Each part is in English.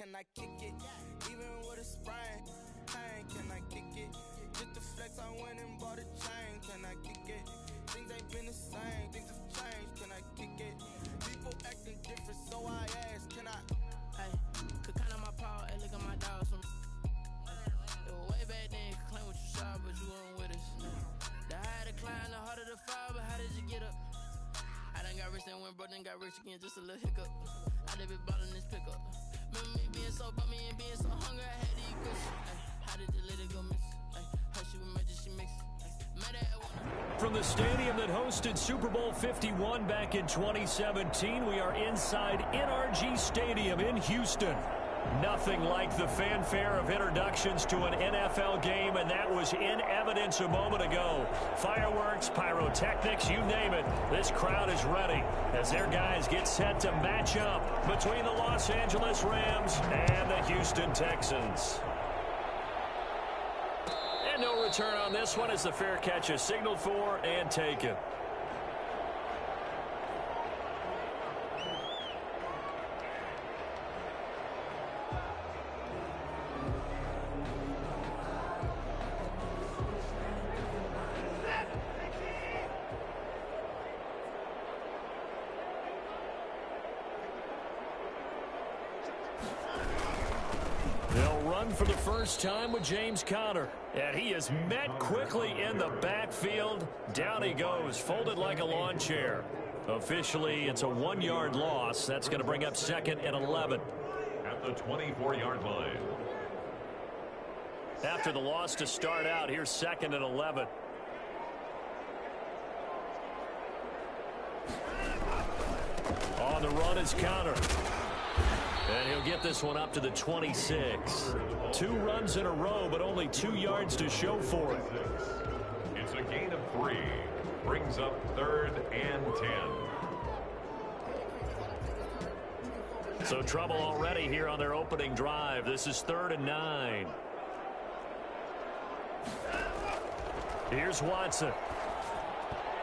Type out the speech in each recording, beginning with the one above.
can I kick it? Even with a sprain, pain, can I kick it? Just the flex, I went and bought a chain, can I kick it? Things ain't been the same, things have changed, can I kick it? People acting different, so I ask, can I? Hey, could count on my power, hey, look at my dogs. It was way back then, could claim what you saw, but you weren't with us. The higher the climb, the harder the fall, but how did you get up? I done got rich and went broke, then got rich again, just a little hiccup. I done been ballin' this pickup. Remember me being so bummy and being so hungry, I had to eat good shit. Ay, how did you let it go miss? Ay, how she was magic, she mixed. From the stadium that hosted Super Bowl 51 back in 2017, we are inside NRG Stadium in Houston. Nothing like the fanfare of introductions to an NFL game, and that was in evidence a moment ago. Fireworks, pyrotechnics, you name it. This crowd is ready as their guys get set to match up between the Los Angeles Rams and the Houston Texans. And no return on this one as the fair catch is signaled for and taken. For the first time with James Conner. And he is met quickly in the backfield. Down he goes, folded like a lawn chair. Officially, it's a 1-yard loss. That's going to bring up 2nd and 11. At the 24-yard line. After the loss to start out, here's 2nd and 11. On the run is Conner. And he'll get this one up to the 26. 2 runs in a row, but only 2 yards to show for it. It's a gain of 3. Brings up 3rd and 10. So trouble already here on their opening drive. This is 3rd and 9. Here's Watson.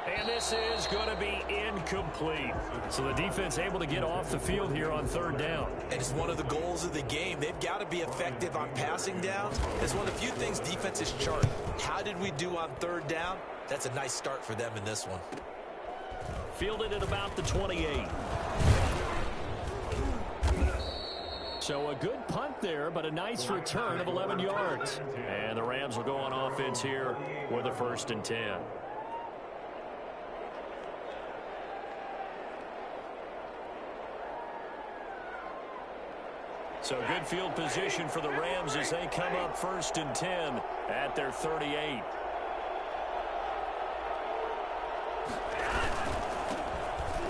And this is going to be incomplete. So the defense able to get off the field here on 3rd down. And it's one of the goals of the game. They've got to be effective on passing downs. It's one of the few things defenses chart. How did we do on 3rd down? That's a nice start for them in this one. Fielded at about the 28. So a good punt there, but a nice return of 11 yards. And the Rams will go on offense here with a 1st and 10. So good field position for the Rams as they come up 1st and 10 at their 38.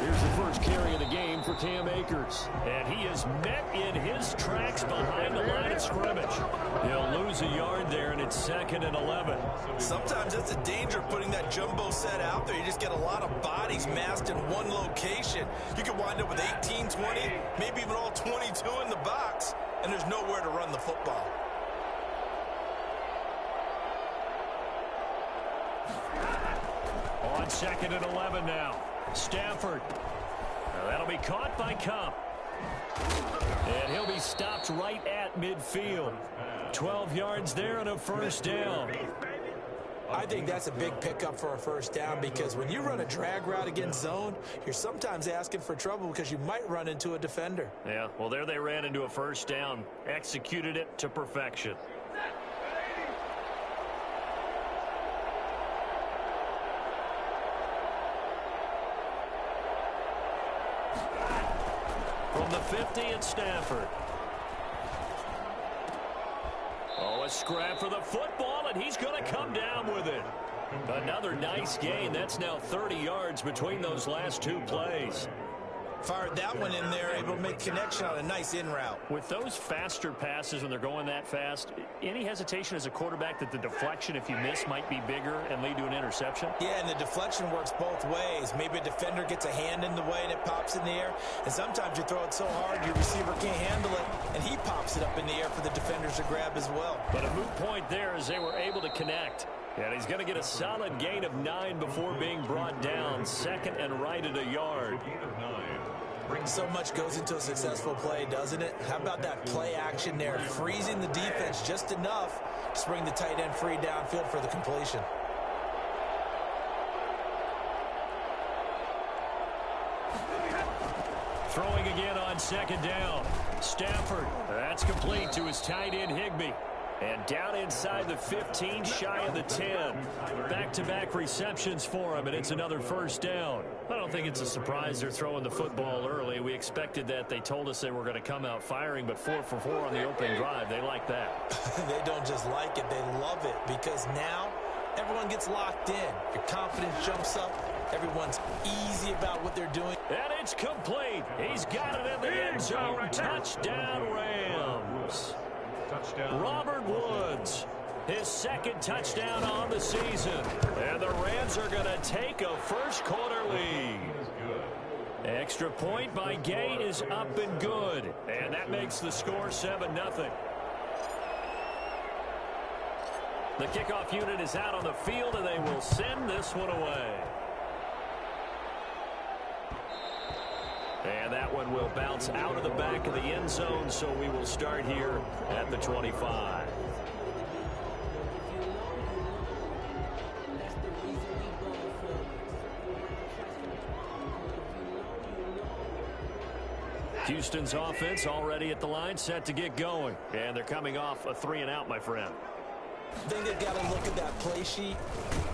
Here's the first carry of the game for Cam Akers. And he is met in his tracks behind the line of scrimmage. He'll lose a yard there, and it's 2nd and 11. Sometimes that's the danger of putting that jumbo set out there. You just get a lot of bodies massed in one location. You could wind up with 18, 20, maybe even all 22 in the box, and there's nowhere to run the football. On 2nd and 11 now. Stafford. Now that'll be caught by Cup. And he'll be stopped right at midfield. 12 yards there and a 1st down. I think that's a big pickup for a 1st down because when you run a drag route against zone, you're sometimes asking for trouble because you might run into a defender. Yeah, well, there they ran into a 1st down. Executed it to perfection. From the 50, it's Stafford. Oh, a scrap for the football, and he's going to come down with it. Another nice gain. That's now 30 yards between those last 2 plays. Fired that one in there, able to make connection on a nice in route. With those faster passes when they're going that fast, any hesitation as a quarterback that the deflection, if you miss, might be bigger and lead to an interception? Yeah, and the deflection works both ways. Maybe a defender gets a hand in the way and it pops in the air. And sometimes you throw it so hard your receiver can't handle it, and he pops it up in the air for the defenders to grab as well. But a moot point there as they were able to connect. And he's going to get a solid gain of 9 before being brought down. 2nd and right at a yard. So much goes into a successful play, doesn't it? How about that play action there, freezing the defense just enough to bring the tight end free downfield for the completion. Throwing again on second down. Stafford, that's complete to his tight end Higbee. And down inside the 15, shy of the 10. Back-to-back receptions for him, and it's another first down. I don't think it's a surprise they're throwing the football early. We expected that. They told us they were going to come out firing, but 4 for 4 on the opening drive. They like that. They don't just like it, they love it, because now everyone gets locked in. Your confidence jumps up. Everyone's easy about what they're doing. And it's complete. He's got it in the end zone. Touchdown, Rams. Robert Woods, his second touchdown on the season. And the Rams are going to take a first quarter lead. Extra point by Gay is up and good. And that makes the score 7-0. The kickoff unit is out on the field, and they will send this one away. And that one will bounce out of the back of the end zone, so we will start here at the 25. Houston's offense already at the line, set to get going. And they're coming off a 3-and-out, my friend. I think they've got to look at that play sheet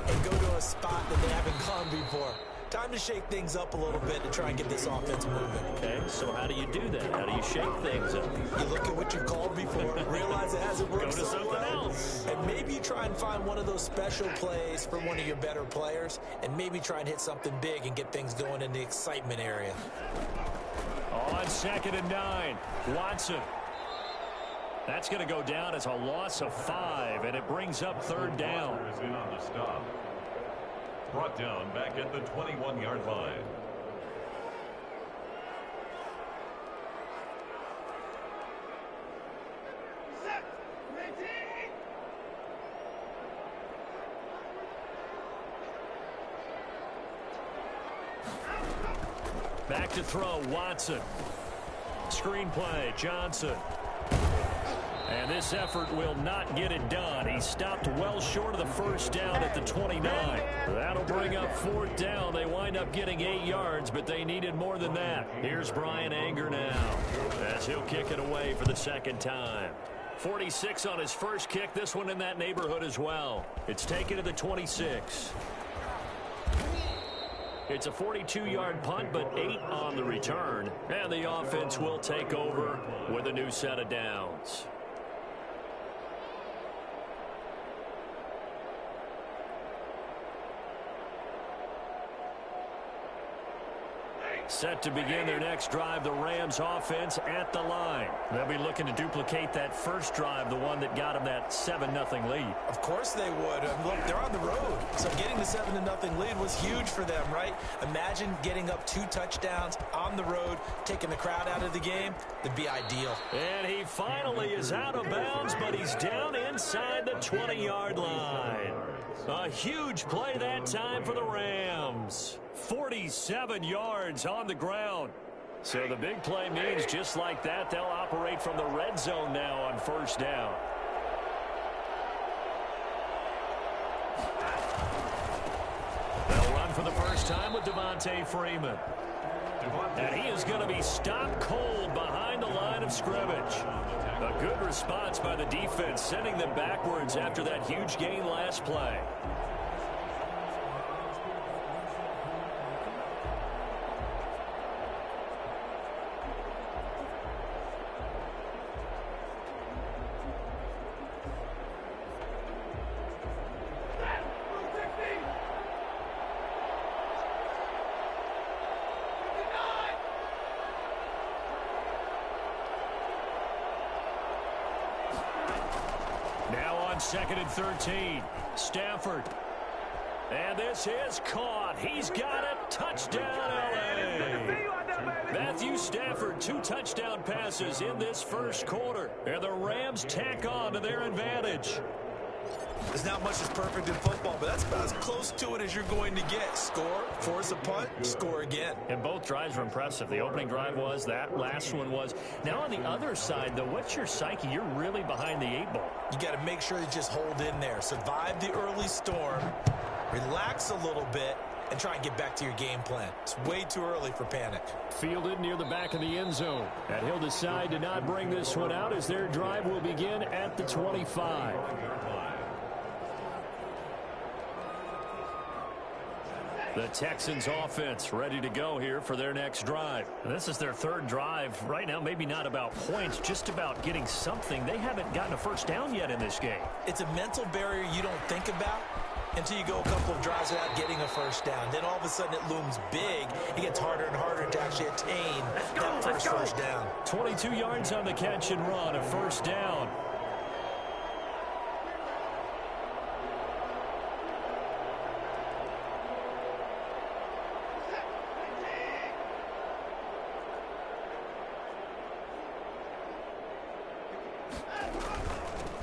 and go to a spot that they haven't gone before. Time to shake things up a little bit to try and get this offense moving. Okay, so how do you do that? How do you shake things up? You look at what you've called before, realize it hasn't worked so so well, else. and maybe you try and find one of those special plays for one of your better players, and maybe try and hit something big and get things going in the excitement area. On 2nd and 9, Watson. That's going to go down as a loss of 5, and it brings up 3rd down. Is in on the stop. Brought down back at the 21-yard line. Back to throw, Watson. Screenplay, Johnson. And this effort will not get it done. He stopped well short of the first down at the 29. That'll bring up 4th down. They wind up getting 8 yards, but they needed more than that. Here's Brian Anger now, as he'll kick it away for the 2nd time. 46 on his first kick. This one in that neighborhood as well. It's taken to the 26. It's a 42-yard punt, but 8 on the return. And the offense will take over with a new set of downs. Set to begin their next drive, the Rams offense at the line. They'll be looking to duplicate that first drive, the one that got them that 7-0 lead. Of course they would. Look, they're on the road, so getting the 7-0 lead was huge for them, right? Imagine getting up 2 touchdowns on the road, taking the crowd out of the game. That'd be ideal. And he finally is out of bounds, but he's down inside the 20-yard line. A huge play that time for the Rams. 47 yards on the ground. So the big play means just like that, they'll operate from the red zone now on 1st down. They'll run for the first time with Devontae Freeman. And he is going to be stopped cold behind the line of scrimmage. A good response by the defense, sending them backwards after that huge gain last play. Now on 2nd and 13, Stafford. And this is caught. He's got it. Touchdown, LA. Matthew Stafford, 2 touchdown passes in this first quarter. And the Rams tack on to their advantage. There's not much that's perfect in football, but that's about as close to it as you're going to get. Score, force a punt, score again. And both drives were impressive. The opening drive was, that last one was. Now on the other side, though, what's your psyche? You're really behind the 8-ball. You got to make sure you just hold in there. Survive the early storm, relax a little bit, and try and get back to your game plan. It's way too early for panic. Fielded near the back of the end zone. And he'll decide to not bring this one out as their drive will begin at the 25. The Texans offense ready to go here for their next drive. And this is their third drive. Right now, maybe not about points, just about getting something. They haven't gotten a first down yet in this game. It's a mental barrier you don't think about until you go a couple of drives without getting a first down. Then all of a sudden it looms big. It gets harder and harder to actually attain that first down. 22 yards on the catch and run, a first down.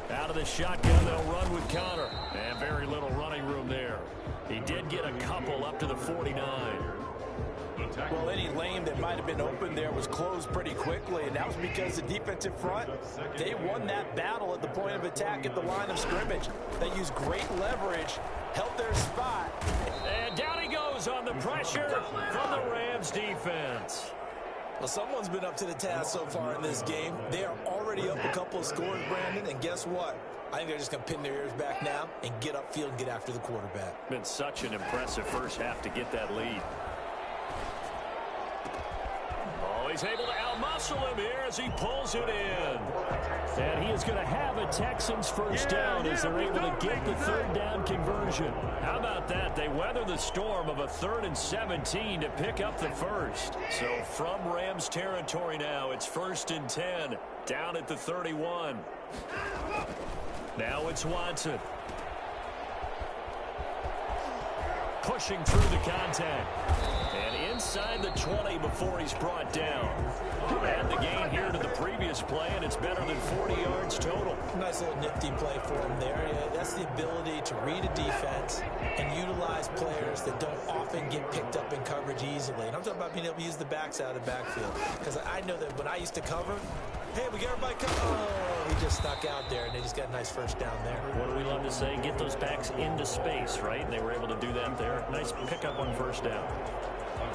Out of the shotgun, they'll run with Connor. And very little running room there. He did get a couple up to the 49. Well, any lane that might have been open there was closed pretty quickly, and that was because the defensive front, they won that battle at the point of attack at the line of scrimmage. They used great leverage, held their spot. And down he goes on the pressure from the Rams defense. Well, someone's been up to the task so far in this game. They are already up a couple of scores, Brandon, and guess what? I think they're just going to pin their ears back now and get upfield and get after the quarterback. Been such an impressive first half to get that lead. Oh, he's able to outmuscle him here as he pulls it in. And he is going to have a Texans first down as they're able to get the third down conversion. How about that? They weather the storm of a 3rd and 17 to pick up the first. So from Rams territory now, it's 1st and 10 down at the 31. Now it's Watson. Pushing through the contact. And inside the 20 before he's brought down. And the gain here to the previous play, and it's better than 40 yards total. Nice little nifty play for him there. Yeah, that's the ability to read a defense and utilize players that don't often get picked up in coverage easily. And I'm talking about being able to use the backs out of the backfield. Because I know that when I used to cover, hey, we got everybody covered. Oh, he just stuck out there, and they just got a nice first down there. What do we love to say? Get those backs into space, right? And they were able to do that there. Nice pickup on first down.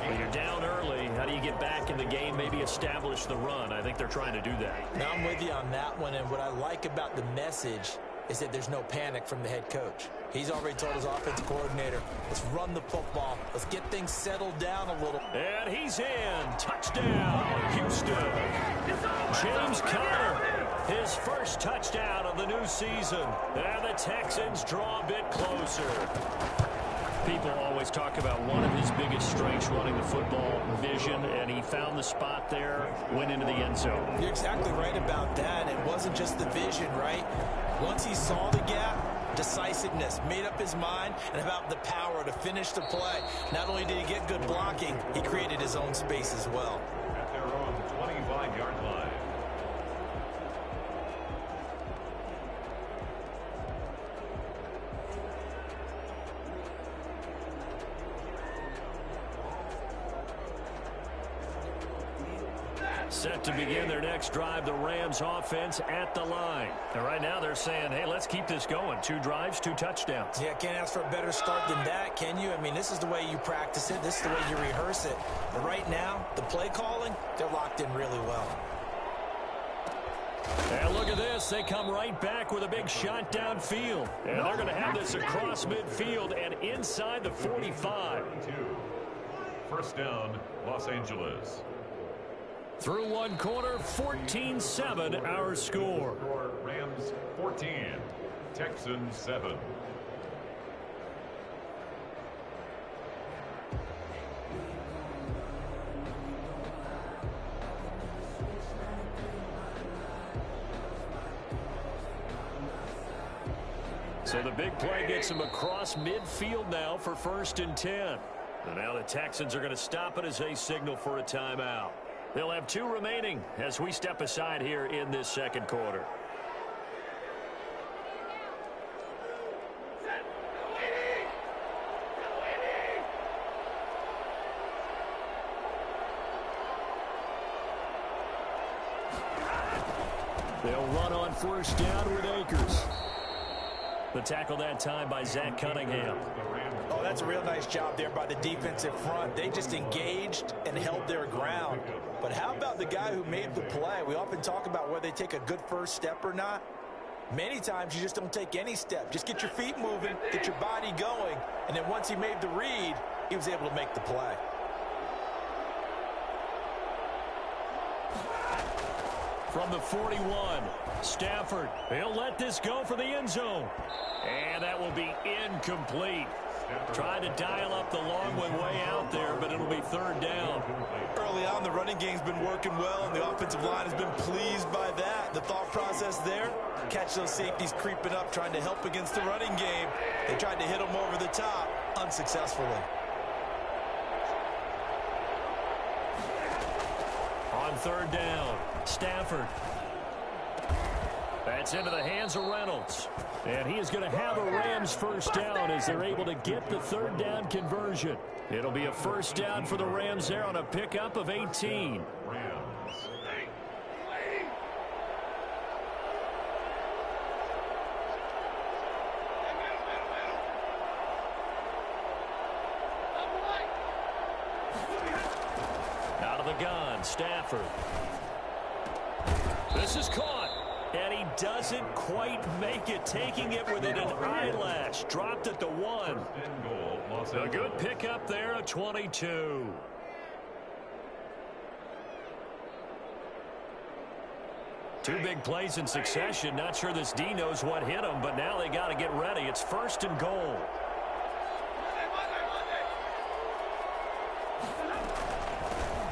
When you're down early, how do you get back in the game, maybe establish the run? I think they're trying to do that. Now I'm with you on that one, and what I like about the message is that there's no panic from the head coach. He's already told his offensive coordinator, let's run the football. Let's get things settled down a little. And he's in. Touchdown, Houston. James Conner, his first touchdown of the new season. And the Texans draw a bit closer. People always talk about one of his biggest strengths running the football, vision, and he found the spot there, went into the end zone. You're exactly right about that. It wasn't just the vision, right? Once he saw the gap, decisiveness, made up his mind, and about the power to finish the play. Not only did he get good blocking, he created his own space as well. At their own 25-yard line. Set to begin their next drive, the Rams offense at the line. And right now they're saying, hey, let's keep this going. 2 drives, 2 touchdowns. Yeah, can't ask for a better start than that, can you? I mean, this is the way you practice it. This is the way you rehearse it. But right now, the play calling, they're locked in really well. And look at this. They come right back with a big shot downfield. And they're going to have this across midfield and inside the 45. First down, Los Angeles. Through one quarter, 14-7 our score. Rams 14, Texans 7. So the big play gets him across midfield now for 1st and 10. And now the Texans are going to stop it as they signal for a timeout. They'll have 2 remaining as we step aside here in this second quarter. They'll run on first down with Akers. The tackle that time by Zach Cunningham. Oh, that's a real nice job there by the defensive front. They just engaged and held their ground. But how about the guy who made the play? We often talk about whether they take a good first step or not. Many times you just don't take any step. Just get your feet moving, get your body going, and then once he made the read, he was able to make the play. From the 41, Stafford. He'll let this go for the end zone. And that will be incomplete. Tried to dial up the long one way out there, but it'll be third down. Early on, the running game's been working well, and the offensive line has been pleased by that. The thought process there, catch those safeties creeping up, trying to help against the running game. They tried to hit them over the top, unsuccessfully. On third down, Stafford. That's into the hands of Reynolds. And he is going to have a Rams first down as they're able to get the third down conversion. It'll be a first down for the Rams there on a pickup of 18. Out of the gun, Stafford. This is caught. And he doesn't quite make it, taking it within an eyelash. Dropped at the 1. A good pickup there at 22. Two big plays in succession. Not sure this D knows what hit him, but now they got to get ready. It's first and goal.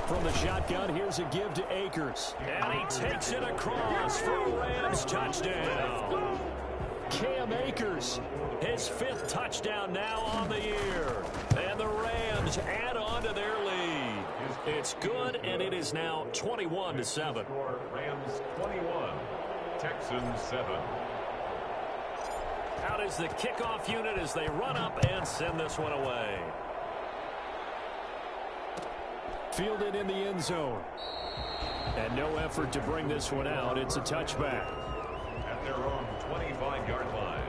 From the shotgun, here's a give to Akers. And he takes it across for a Rams touchdown. Cam Akers, his 5th touchdown now on the year. And the Rams add on to their lead. It's good, and it is now 21-7. Rams 21, Texans 7. Out is the kickoff unit as they run up and send this one away. Fielded in the end zone. And no effort to bring this one out. It's a touchback. At their own 25-yard line.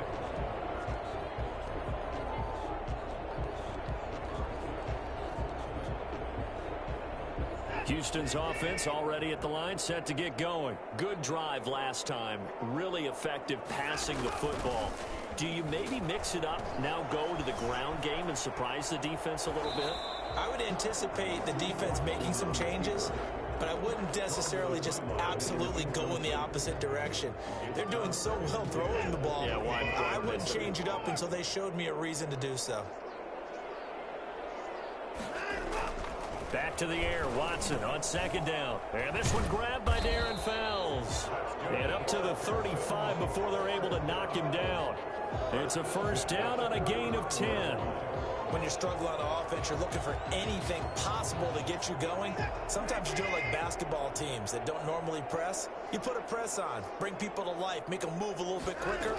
Houston's offense already at the line, set to get going. Good drive last time. Really effective passing the football. Do you maybe mix it up, now go to the ground game and surprise the defense a little bit? I would anticipate the defense making some changes, but I wouldn't necessarily just absolutely go in the opposite direction. They're doing so well throwing the ball. Yeah, I wouldn't change it up until they showed me a reason to do so. Back to the air, Watson on second down. And this one grabbed by Darren Fells. And up to the 35 before they're able to knock him down. It's a first down on a gain of 10. When you're struggling on offense, you're looking for anything possible to get you going. Sometimes you do it like basketball teams that don't normally press. You put a press on, bring people to life, make them move a little bit quicker.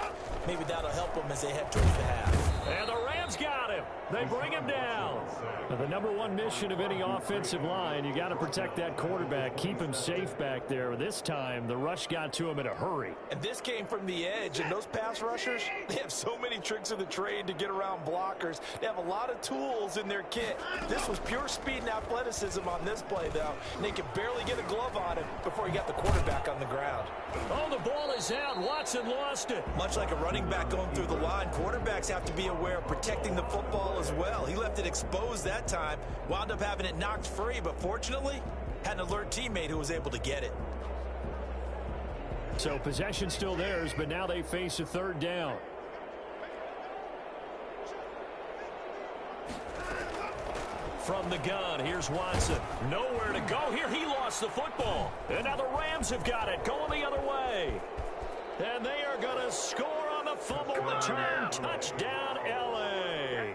Maybe that'll help them as they head towards the half. And the Rams got him. They bring him down. Now, the number one mission of any offensive line, you got to protect that quarterback, keep him safe back there. This time, the rush got to him in a hurry. And this came from the edge, and those pass rushers, they have so many tricks of the trade to get around blockers. They have a lot of tools in their kit. This was pure speed and athleticism on this play, though. And they could barely get a glove on him before he got the quarterback on the ground. Oh, the ball is out. Watson lost it. Much like a running back going through the line, quarterbacks have to be aware of protecting the football as well. He left it exposed that time, wound up having it knocked free, but fortunately, had an alert teammate who was able to get it. So possession still theirs, but now they face a third down. From the gun, here's Watson. Nowhere to go here. He lost the football. And now the Rams have got it, going the other way. And they are going to score on the fumble return. Touchdown, L.A.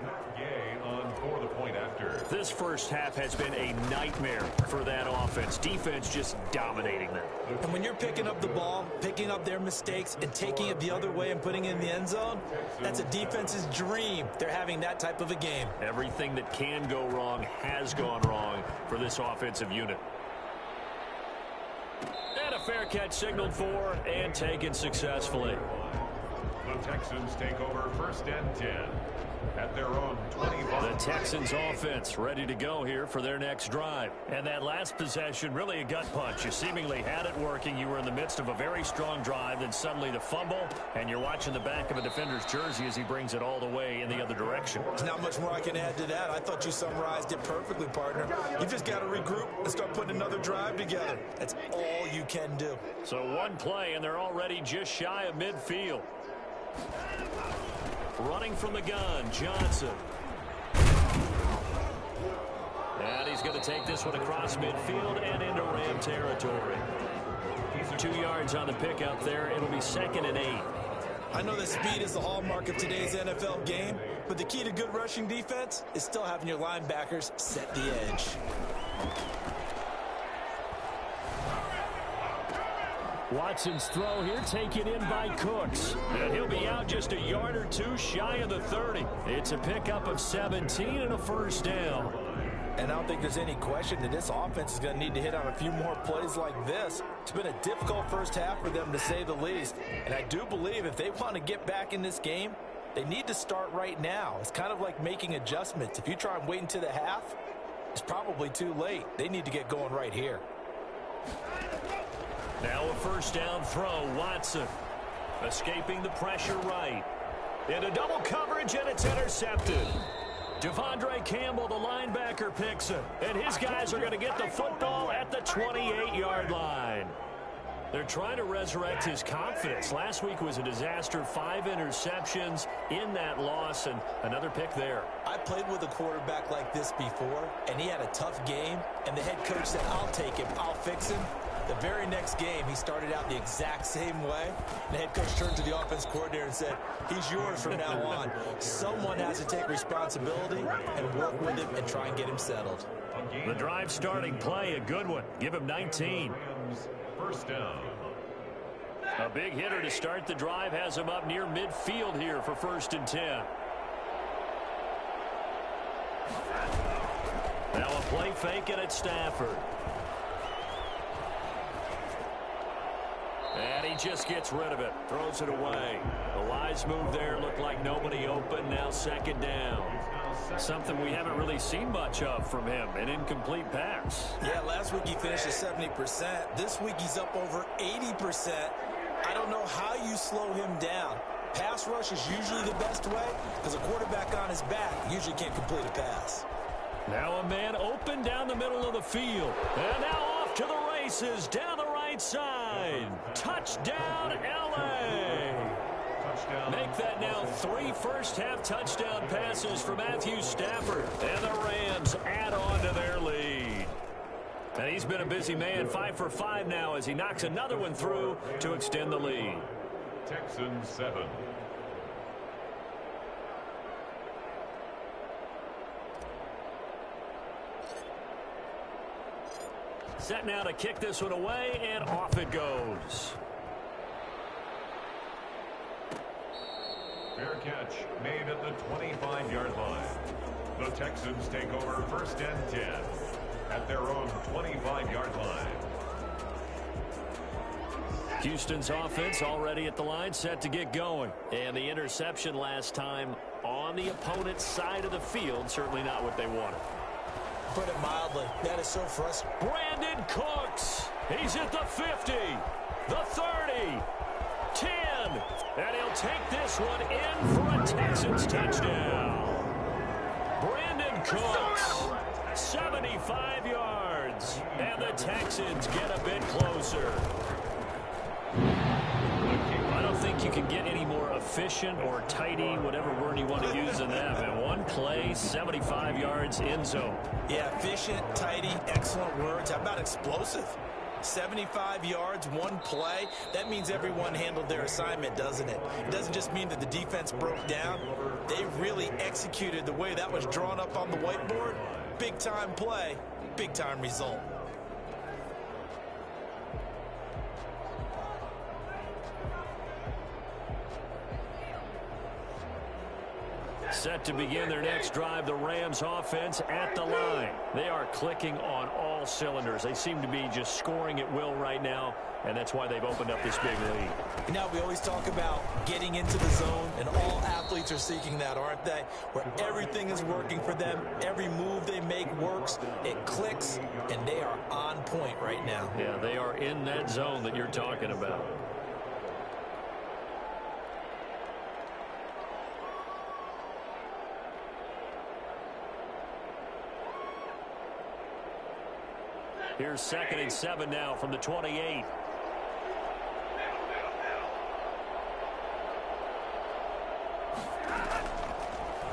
For the point after. This first half has been a nightmare for that offense. Defense just dominating them. And when you're picking up the ball, picking up their mistakes, and taking it the other way and putting it in the end zone, that's a defense's dream. They're having that type of a game. Everything that can go wrong has gone wrong for this offensive unit. And a fair catch signaled for and taken successfully. The Texans take over 1st and 10 at their own 25. The Texans offense ready to go here for their next drive. And that last possession, really a gut punch. You seemingly had it working. You were in the midst of a very strong drive, then suddenly the fumble, and you're watching the back of a defender's jersey as he brings it all the way in the other direction. There's not much more I can add to that. I thought you summarized it perfectly, partner. You just got to regroup and start putting another drive together. That's all you can do. So one play, and they're already just shy of midfield. Running from the gun, Johnson. And he's going to take this one across midfield and into Ram territory. 2 yards on the pickup there. It'll be 2nd and 8. I know that speed is the hallmark of today's NFL game, but the key to good rushing defense is still having your linebackers set the edge. Watson's throw here taken in by Cooks. And he'll be out just a yard or two shy of the 30. It's a pickup of 17 and a first down. And I don't think there's any question that this offense is going to need to hit on a few more plays like this. It's been a difficult first half for them, to say the least. And I do believe if they want to get back in this game, they need to start right now. It's kind of like making adjustments. If you try and wait until the half, it's probably too late. They need to get going right here. Now a first down throw, Watson. Escaping the pressure right. Into double coverage, and it's intercepted. Devondre Campbell, the linebacker, picks it. And his guys are going to get the football at the 28-yard line. They're trying to resurrect his confidence. Last week was a disaster. 5 interceptions in that loss, and another pick there. I played with a quarterback like this before, and he had a tough game, and the head coach said, I'll take him, I'll fix him. The very next game, he started out the exact same way. The head coach turned to the offense coordinator and said, he's yours from now on. Someone has to take responsibility and work with him and try and get him settled. The drive starting play, a good one. Give him 19. First down. A big hitter to start the drive has him up near midfield here for 1st and 10. Now a play fake and it's Stafford. And he just gets rid of it. Throws it away. A wise move there. Looked like nobody open. Now 2nd down. Something we haven't really seen much of from him. An incomplete pass. Yeah, last week he finished at 70%. This week he's up over 80%. I don't know how you slow him down. Pass rush is usually the best way because a quarterback on his back usually can't complete a pass. Now a man open down the middle of the field. And now off to the races down the right side. Touchdown, L.A. Make that now 3 first-half touchdown passes for Matthew Stafford. And the Rams add on to their lead. And he's been a busy man, 5 for 5 now as he knocks another one through to extend the lead. Texans 7. Set now to kick this one away, and off it goes. Fair catch made at the 25-yard line. The Texans take over 1st and 10 at their own 25-yard line. Houston's offense already at the line, set to get going. And the interception last time on the opponent's side of the field, certainly not what they wanted. Put it mildly, that is so frustrating. Brandon Cooks, he's at the 50, the 30, 10, and he'll take this one in for a Texans touchdown. Brandon Cooks, 75 yards, and the Texans get a bit closer. I don't think you can get any more efficient or tidy, whatever word you want to use in that. And one play, 75 yards in zone. Yeah, efficient, tidy, excellent words. How about explosive? 75 yards, one play. That means everyone handled their assignment, doesn't it? It doesn't just mean that the defense broke down. They really executed the way that was drawn up on the whiteboard. Big-time play, big-time result. Set to begin their next drive, the Rams offense at the line. They are clicking on all cylinders. They seem to be just scoring at will right now, and that's why they've opened up this big lead. Now, we always talk about getting into the zone, and all athletes are seeking that, aren't they? Where everything is working for them, every move they make works, it clicks, and they are on point right now. Yeah, they are in that zone that you're talking about. Here's 2nd and 7 now from the 28.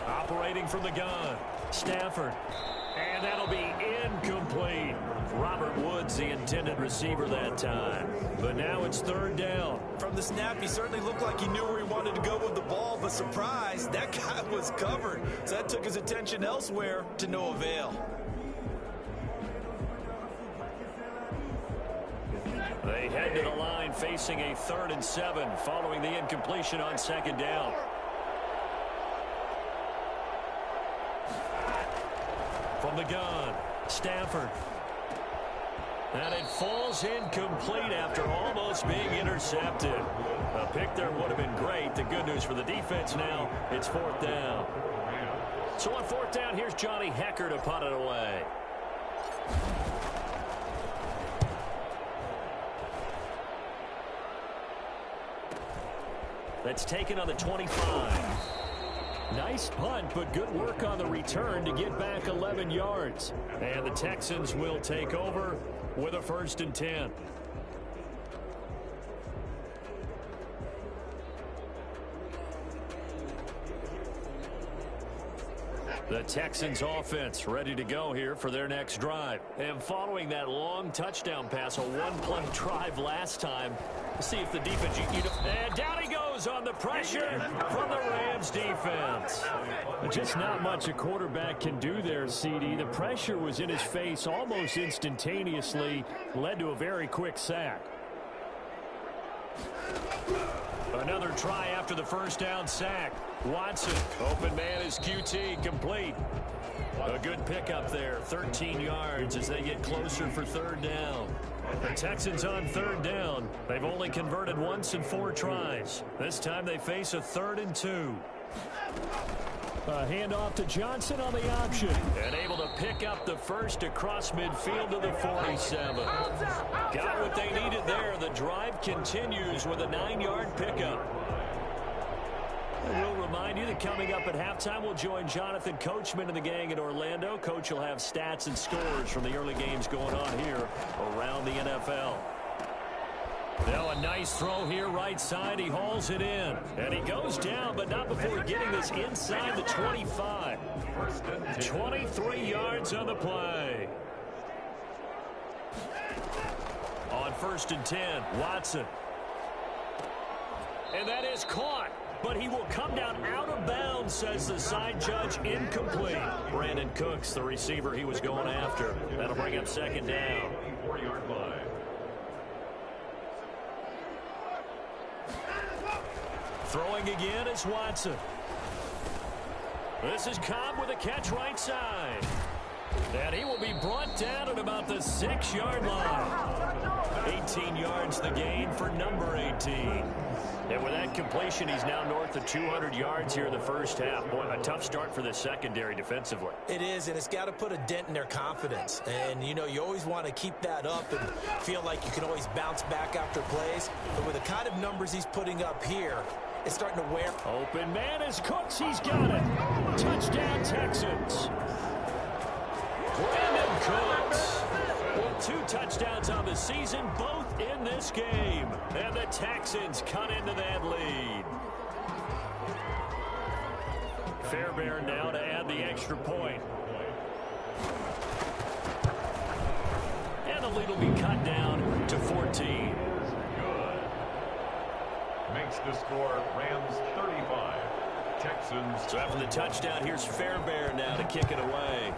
Operating from the gun, Stafford. And that'll be incomplete. Robert Woods, the intended receiver that time. But now it's 3rd down. From the snap, he certainly looked like he knew where he wanted to go with the ball, but surprise, that guy was covered. So that took his attention elsewhere to no avail. They head to the line facing a 3rd and 7 following the incompletion on 2nd down. From the gun, Stafford. And it falls incomplete after almost being intercepted. A pick there would have been great. The good news for the defense now, it's 4th down. So on 4th down, here's Johnny Hecker to punt it away. That's taken on the 25. Nice punt, but good work on the return to get back 11 yards. And the Texans will take over with a 1st and 10. The Texans offense ready to go here for their next drive. And following that long touchdown pass, a one-play drive last time, see if the defense... And down he goes on the pressure from the Rams defense. Just not much a quarterback can do there, CD. The pressure was in his face almost instantaneously, led to a very quick sack. Another try after the 1st down sack. Watson, open man is QT, complete. A good pickup there, 13 yards as they get closer for 3rd down. The Texans on 3rd down. They've only converted once in 4 tries. This time they face a 3rd and 2. A handoff to Johnson on the option. And able to pick up the first across midfield to the 47. Got what they needed there. The drive continues with a 9-yard pickup. And we'll remind you that coming up at halftime, we'll join Jonathan Coachman and the gang in Orlando. Coach will have stats and scores from the early games going on here around the NFL. Now a nice throw here right side. He hauls it in. And he goes down, but not before getting this inside the 25. 23 yards on the play. On 1st and 10, Watson. And that is caught. But he will come down out of bounds, says the side judge, incomplete. Brandon Cooks, the receiver he was going after. That'll bring up 2nd down. 4-yard line. Throwing again is Watson. This is Cobb with a catch right side. And he will be brought down at about the 6-yard line. 18 yards the gain for number 18. And with that completion, he's now north of 200 yards here in the 1st half. Boy, a tough start for the secondary defensively. It is, and it's got to put a dent in their confidence. And, you know, you always want to keep that up and feel like you can always bounce back after plays. But with the kind of numbers he's putting up here, it's starting to wear. Open man is Cooks. He's got it. Touchdown, Texans. Brandon Cooks with 2 touchdowns on the season, both in this game. And the Texans cut into that lead. Fairbairn now to add the extra point. And the lead will be cut down to 14. Good. Makes the score Rams 35. Texans. So after the touchdown, here's Fairbairn now to kick it away.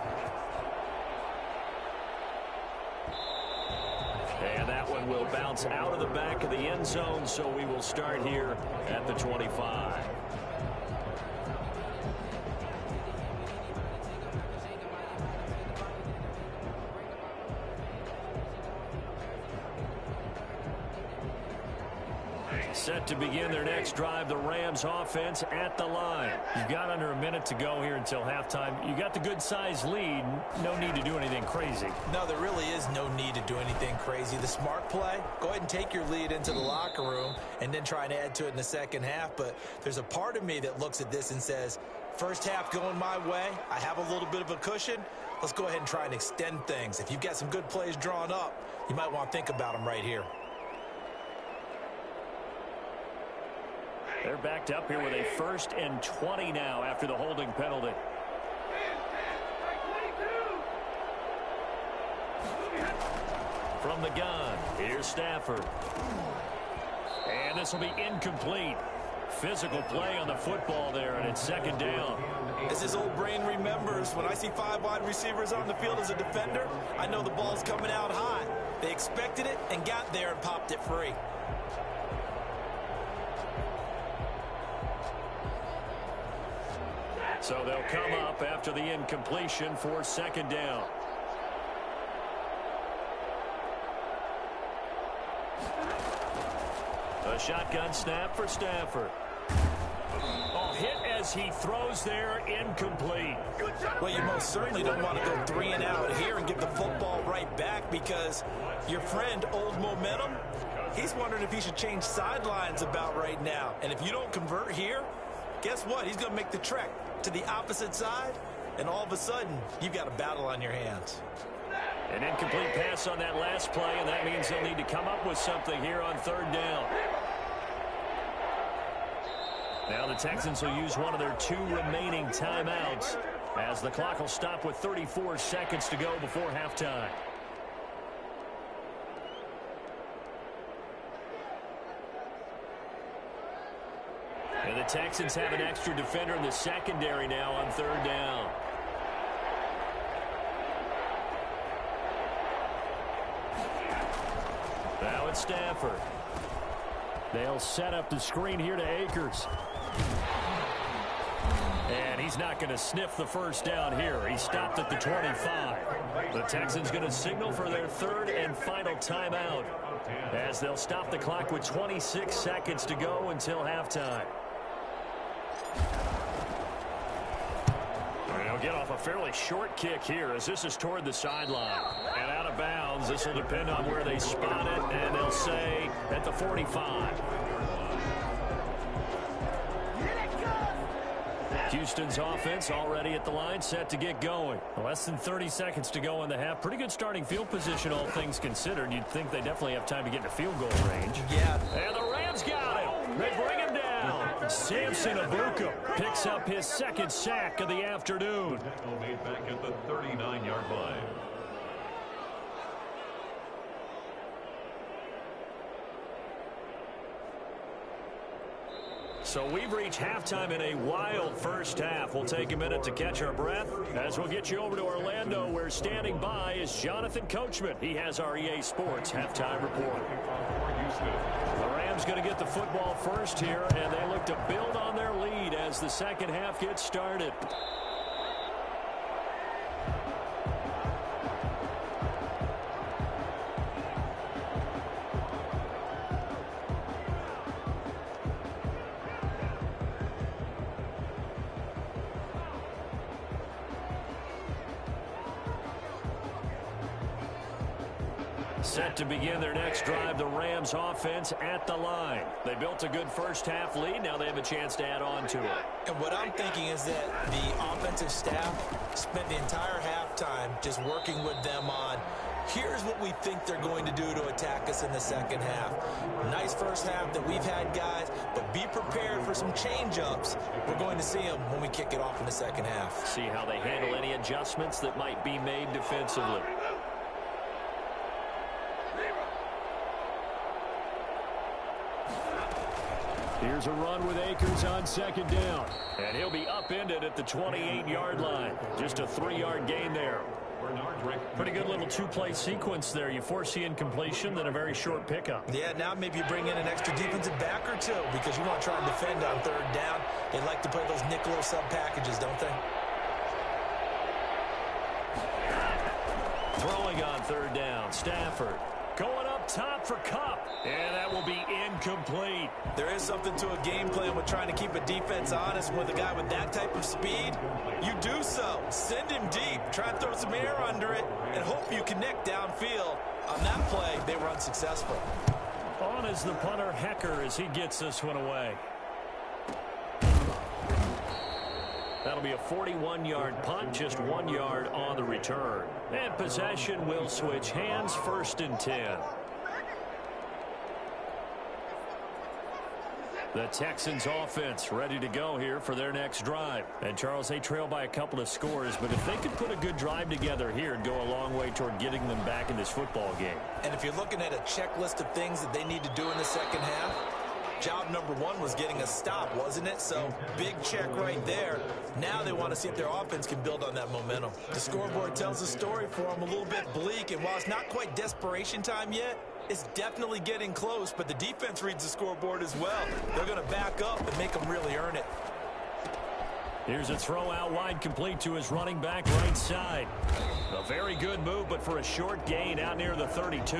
And that one will bounce out of the back of the end zone, so we will start here at the 25. Set to begin their next drive, the Rams offense at the line. You've got under a minute to go here until halftime. You got the good-sized lead. No need to do anything crazy. No, there really is no need to do anything crazy. The smart play, go ahead and take your lead into the locker room and then try and add to it in the second half. But there's a part of me that looks at this and says, first half going my way, I have a little bit of a cushion. Let's go ahead and try and extend things. If you've got some good plays drawn up, you might want to think about them right here. They're backed up here with a 1st and 20 now after the holding penalty. From the gun, here's Stafford. And this will be incomplete. Physical play on the football there, and it's 2nd down. As his old brain remembers, when I see 5 wide receivers on the field as a defender, I know the ball's coming out high. They expected it and got there and popped it free. So they'll come up after the incompletion for 2nd down. A shotgun snap for Stafford. Oh, hit as he throws there, incomplete. Well, you most certainly don't want to go 3 and out here and give the football right back, because your friend, Old Momentum, he's wondering if he should change sidelines about right now. And if you don't convert here, guess what? He's going to make the trek to the opposite side, and all of a sudden, you've got a battle on your hands. An incomplete pass on that last play, and that means they'll need to come up with something here on 3rd down. Now the Texans will use one of their 2 remaining timeouts, as the clock will stop with 34 seconds to go before halftime. And the Texans have an extra defender in the secondary now on 3rd down. Now it's Stafford. They'll set up the screen here to Akers. And he's not going to sniff the 1st down here. He stopped at the 25. The Texans going to signal for their 3rd and final timeout, as they'll stop the clock with 26 seconds to go until halftime. They'll get off a fairly short kick here, as this is toward the sideline. And out of bounds, this will depend on where they spot it, and they'll say at the 45. Houston's offense already at the line, set to get going. Less than 30 seconds to go in the half. Pretty good starting field position, all things considered. You'd think they definitely have time to get in field goal range. Yeah. And the Rams got him. They bring him down. Samson Abuka picks up his 2nd sack of the afternoon. Tackle made back at the 39-yard line. So we've reached halftime in a wild 1st half. We'll take a minute to catch our breath as we'll get you over to Orlando, where standing by is Jonathan Coachman. He has our EA Sports halftime report. The Rams going to get the football first here, and they look to build on their lead as the 2nd half gets started. Set to begin their next drive, the Rams offense at the line. They built a good 1st half lead. Now they have a chance to add on to it. And what I'm thinking is that the offensive staff spent the entire halftime just working with them on, here's what we think they're going to do to attack us in the 2nd half. Nice 1st half that we've had, guys, but be prepared for some change-ups. We're going to see them when we kick it off in the 2nd half. See how they handle any adjustments that might be made defensively. Here's a run with Akers on 2nd down. And he'll be upended at the 28-yard line. Just a 3-yard gain there. Pretty good little 2-play sequence there. You force the incompletion, then a very short pickup. Yeah, now maybe you bring in an extra defensive back or 2, because you want to try and defend on 3rd down. They like to play those nickel or sub packages, don't they? Throwing on 3rd down, Stafford. Going up top for Kupp. And that will be incomplete. There is something to a game plan with trying to keep a defense honest. With a guy with that type of speed, you do so. Send him deep. Try and throw some air under it and hope you connect downfield. On that play, they were unsuccessful. On is the punter, Hecker, as he gets this one away. That'll be a 41-yard punt, just 1 yard on the return. And possession will switch hands, 1st and 10. The Texans offense ready to go here for their next drive. And, Charles, they trail by a couple of scores, but if they could put a good drive together here and go a long way toward getting them back in this football game. And if you're looking at a checklist of things that they need to do in the second half, job number 1 was getting a stop, wasn't it? So, big check right there. Now they want to see if their offense can build on that momentum. The scoreboard tells the story for them, a little bit bleak, and while it's not quite desperation time yet, it's definitely getting close, but the defense reads the scoreboard as well. They're going to back up and make them really earn it. Here's a throw out wide, complete to his running back right side. A very good move, but for a short gain out near the 32.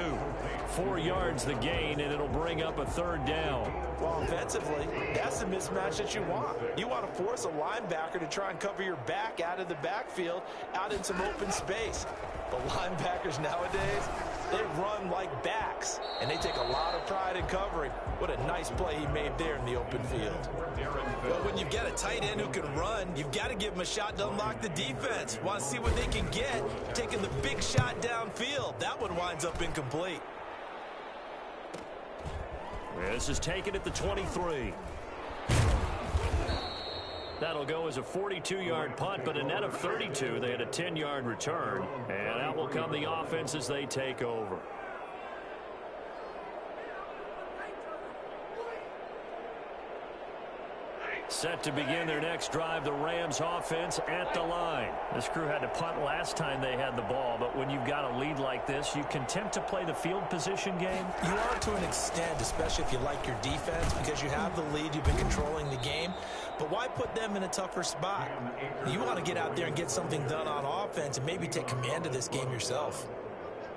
4 yards the gain, and it'll bring up a 3rd down. Well, offensively, that's the mismatch that you want. You want to force a linebacker to try and cover your back out of the backfield, out in some open space. But linebackers nowadays, they run like backs, and they take a lot of pride in covering. What a nice play he made there in the open field. Well, when you've got a tight end who can run, you've got to give him a shot to unlock the defense. Want to see what they can get, taking the big shot downfield. That one winds up incomplete. This is taken at the 23. That'll go as a 42-yard punt, but a net of 32. They had a 10-yard return, and out will come the offense as they take over. Set to begin their next drive, the Rams offense at the line. This crew had to punt last time they had the ball, but when you've got a lead like this, you can attempt to play the field position game. You are to an extent, especially if you like your defense, because you have the lead, you've been controlling the game. But why put them in a tougher spot? You want to get out there and get something done on offense and maybe take command of this game yourself.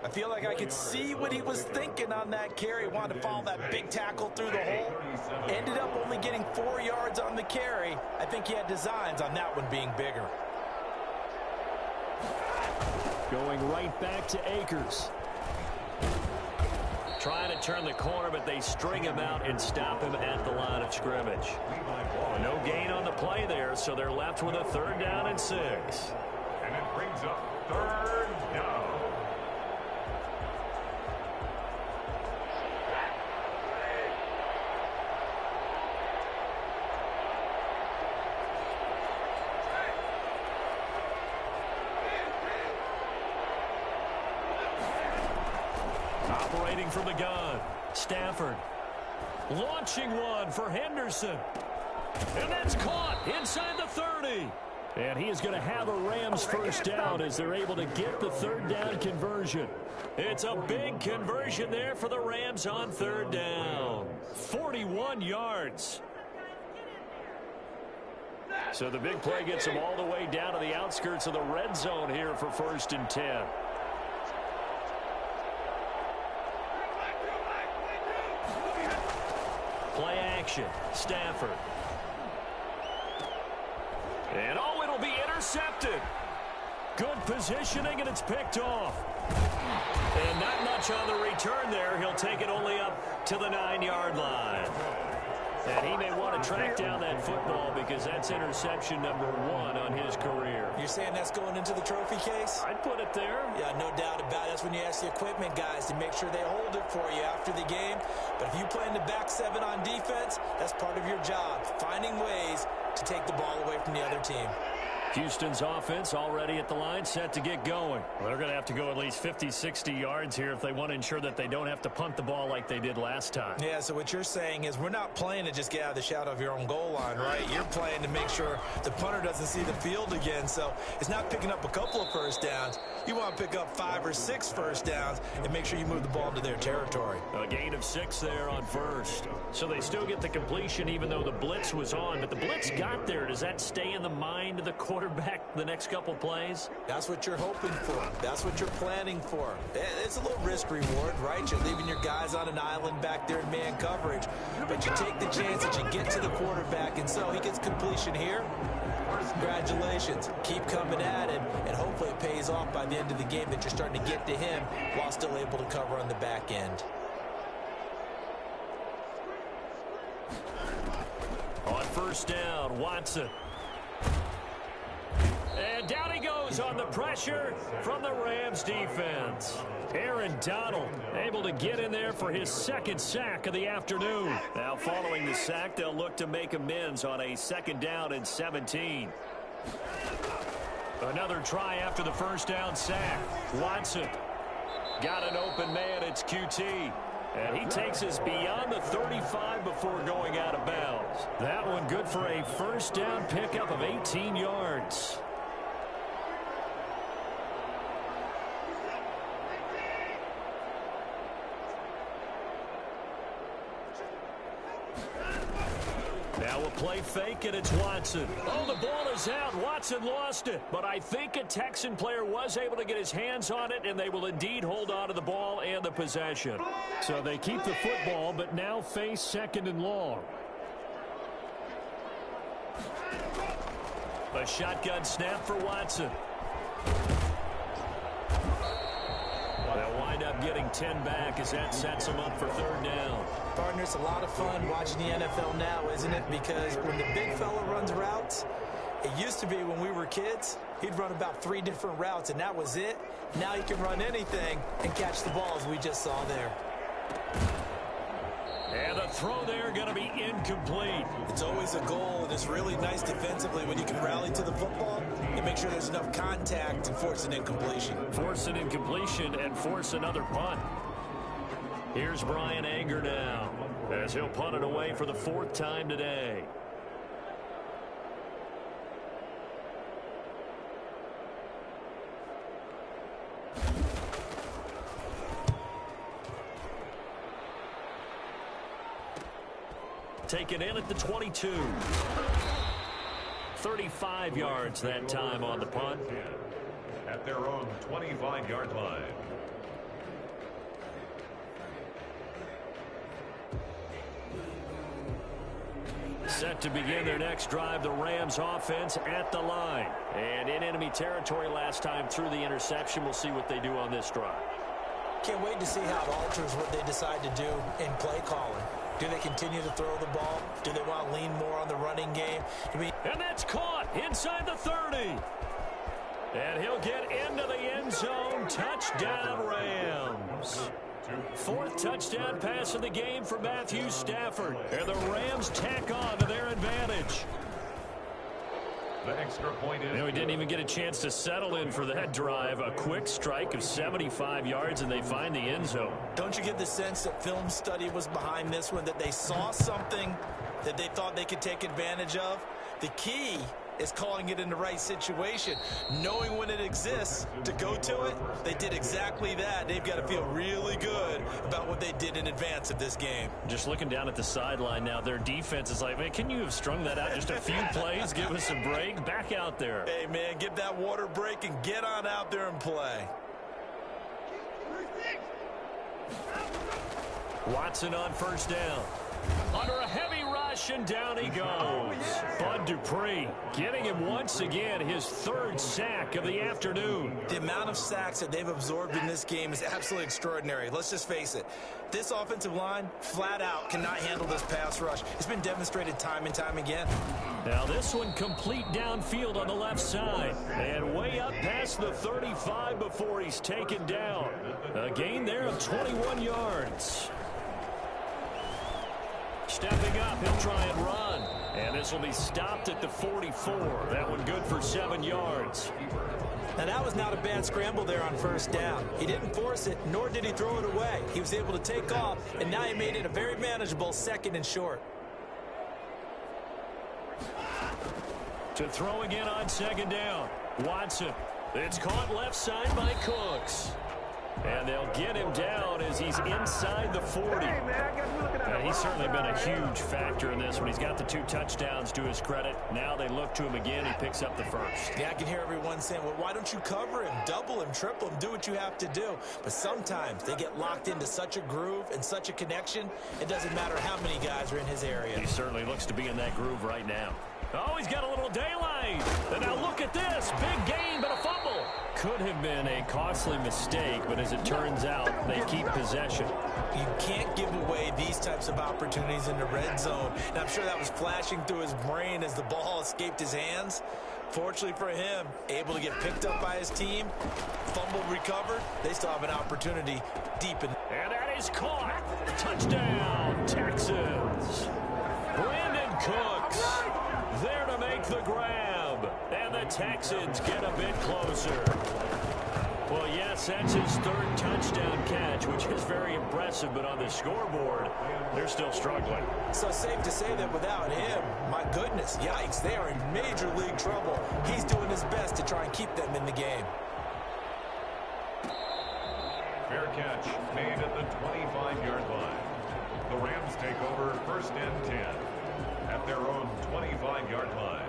I feel like I could see what he was thinking on that carry. Wanted to follow that big tackle through the hole. Ended up only getting 4 yards on the carry. I think he had designs on that one being bigger. Going right back to Akers. Trying to turn the corner, but they string him out and stop him at the line of scrimmage. No gain on the play there, so they're left with a 3rd down and 6. And it brings up 3rd down. Operating from the gun, Stafford. Launching one for Henderson. And that's caught inside the 30. And he is going to have a Rams 1st down as they're able to get the 3rd down conversion. It's a big conversion there for the Rams on 3rd down. 41 yards. So the big play gets them all the way down to the outskirts of the red zone here for 1st and 10. Play action, Stafford. And oh, it'll be intercepted. Good positioning, and it's picked off. And not much on the return there. He'll take it only up to the 9-yard line. And he may want to track down that football because that's interception number 1 on his career. You're saying that's going into the trophy case? I'd put it there. Yeah, no doubt about it. That's when you ask the equipment guys to make sure they hold it for you after the game. But if you play in the back 7 on defense, that's part of your job, finding ways to take the ball away from the other team. Houston's offense already at the line, set to get going. Well, they're going to have to go at least 50, 60 yards here if they want to ensure that they don't have to punt the ball like they did last time. Yeah, so what you're saying is we're not playing to just get out of the shadow of your own goal line, right? You're playing to make sure the punter doesn't see the field again. So it's not picking up a couple of first downs. You want to pick up 5 or 6 first downs and make sure you move the ball into their territory. A gain of 6 there on first. So they still get the completion even though the blitz was on. But the blitz got there. Does that stay in the mind of the quarterback? quarterback the next couple plays? That's what you're hoping for. That's what you're planning for. It's a little risk reward, right? You're leaving your guys on an island back there in man coverage, but you take the chance that you get to the quarterback, and so he gets completion here. Congratulations. Keep coming at him, and hopefully it pays off by the end of the game that you're starting to get to him while still able to cover on the back end. On first down, Watson. And down he goes on the pressure from the Rams defense. Aaron Donald able to get in there for his second sack of the afternoon. Now following the sack, they'll look to make amends on a 2nd down and 17. Another try after the first down sack. Watson got an open man. It's QT. And he takes us beyond the 35 before going out of bounds. That one good for a first down pickup of 18 yards. Now a play fake, and it's Watson. Oh, the ball is out. Watson lost it. But I think a Texan player was able to get his hands on it, and they will indeed hold on to the ball and the possession. So they keep the football, but now face 2nd and long. A shotgun snap for Watson. They'll wind up getting 10 back as that sets them up for 3rd down. Partner, it's a lot of fun watching the NFL now, isn't it? Because when the big fella runs routes, it used to be when we were kids, he'd run about 3 different routes, and that was it. Now he can run anything and catch the ball, as we just saw there. And the throw there going to be incomplete. It's always a goal, and it's really nice defensively when you can rally to the football and make sure there's enough contact and force an incompletion. Force an incompletion and force another punt. Here's Brian Anger now as he'll punt it away for the 4th time today. Taken in at the 22. 35 yards that time on the punt. At their own 25-yard line. Set to begin their next drive, the Rams offense at the line. And in enemy territory last time through the interception. We'll see what they do on this drive. Can't wait to see how it alters what they decide to do in play calling. Do they continue to throw the ball? Do they want to lean more on the running game? And that's caught inside the 30. And he'll get into the end zone. Touchdown, Rams. 4th touchdown pass of the game for Matthew Stafford. And the Rams tack on to their advantage. The extra point is... He didn't even get a chance to settle in for that drive. A quick strike of 75 yards, and they find the end zone. Don't you get the sense that film study was behind this one, that they saw something that they thought they could take advantage of? The key is calling it in the right situation, knowing when it exists to go to it. They did exactly that. They've got to feel really good about what they did in advance of this game. Just looking down at the sideline now, their defense is like, man, can you have strung that out just a few plays? Give us a break. Back out there. Hey, man, give that water break and get on out there and play. Watson on first down. Under a heavy rush, and down he goes. Bud Dupree getting him once again his 3rd sack of the afternoon. The amount of sacks that they've absorbed in this game is absolutely extraordinary. Let's just face it. This offensive line, flat out, cannot handle this pass rush. It's been demonstrated time and time again. Now this one complete downfield on the left side. And way up past the 35 before he's taken down. A gain there of 21 yards. Stepping up, he'll try and run. And this will be stopped at the 44. That one good for 7 yards. Now that was not a bad scramble there on first down. He didn't force it, nor did he throw it away. He was able to take off, and now he made it a very manageable 2nd and short. To throw again on 2nd down. Watson. It's caught left side by Cooks. And they'll get him down as he's inside the 40. And he's certainly been a huge factor in this when he's got the 2 touchdowns to his credit. Now they look to him again. He picks up the first. Yeah, I can hear everyone saying, well, why don't you cover him, double him, triple him, do what you have to do. But sometimes they get locked into such a groove and such a connection, it doesn't matter how many guys are in his area. He certainly looks to be in that groove right now. Oh, he's got a little daylight. And now look at this. Big gain, but a fumble. Could have been a costly mistake, but as it turns out, they keep possession. You can't give away these types of opportunities in the red zone. And I'm sure that was flashing through his brain as the ball escaped his hands. Fortunately for him, able to get picked up by his team, fumble recovered. They still have an opportunity deep in. And that is caught. Touchdown, Texans. Brandon Cooks there to make the grab. And the Texans get a bit closer. Well, yes, that's his 3rd touchdown catch, which is very impressive, but on the scoreboard, they're still struggling. So safe to say that without him, my goodness, yikes, they are in major league trouble. He's doing his best to try and keep them in the game. Fair catch made at the 25-yard line. The Rams take over 1st and 10 at their own 25-yard line.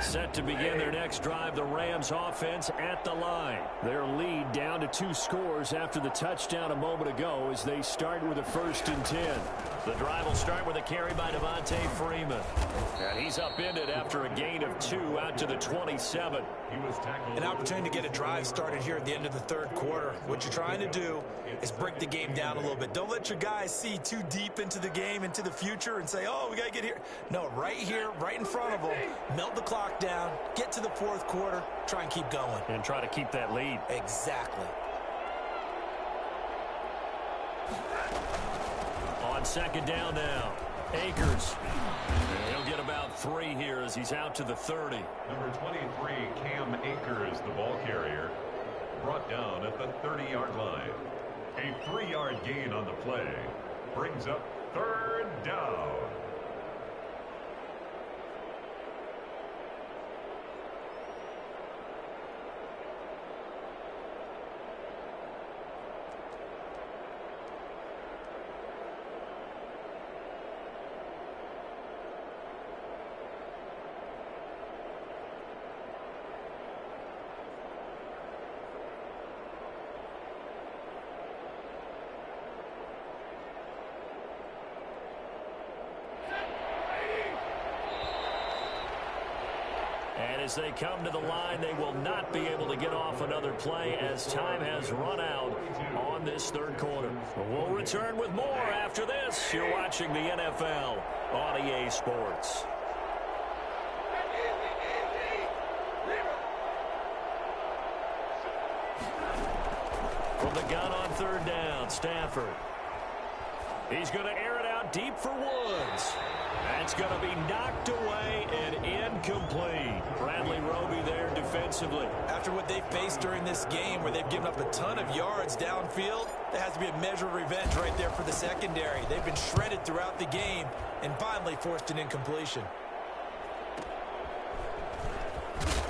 Set to begin their next drive, the Rams offense at the line. Their lead down to 2 scores after the touchdown a moment ago as they start with a 1st and 10. The drive will start with a carry by Devontae Freeman. And he's upended after a gain of 2 out to the 27. He was tackled. An opportunity to get a drive started here at the end of the 3rd quarter. What you're trying to do is break the game down a little bit. Don't let your guys see too deep into the game, into the future, and say, oh, we got to get here. No, right here, right in front of them, melt the clock down, get to the 4th quarter, try and keep going. And try to keep that lead. Exactly. On 2nd down now, Akers. And he'll get about 3 here as he's out to the 30. Number 23, Cam Akers, the ball carrier, brought down at the 30-yard line. A 3-yard gain on the play brings up 3rd down. As they come to the line, they will not be able to get off another play as time has run out on this 3rd quarter. We'll return with more after this. You're watching the NFL on EA Sports. From the gun on 3rd down, Stafford. He's going to air it out deep for Woods. That's going to be knocked away and incomplete. Bradley Roby there defensively. After what they've faced during this game where they've given up a ton of yards downfield, there has to be a measure of revenge right there for the secondary. They've been shredded throughout the game and finally forced an incompletion.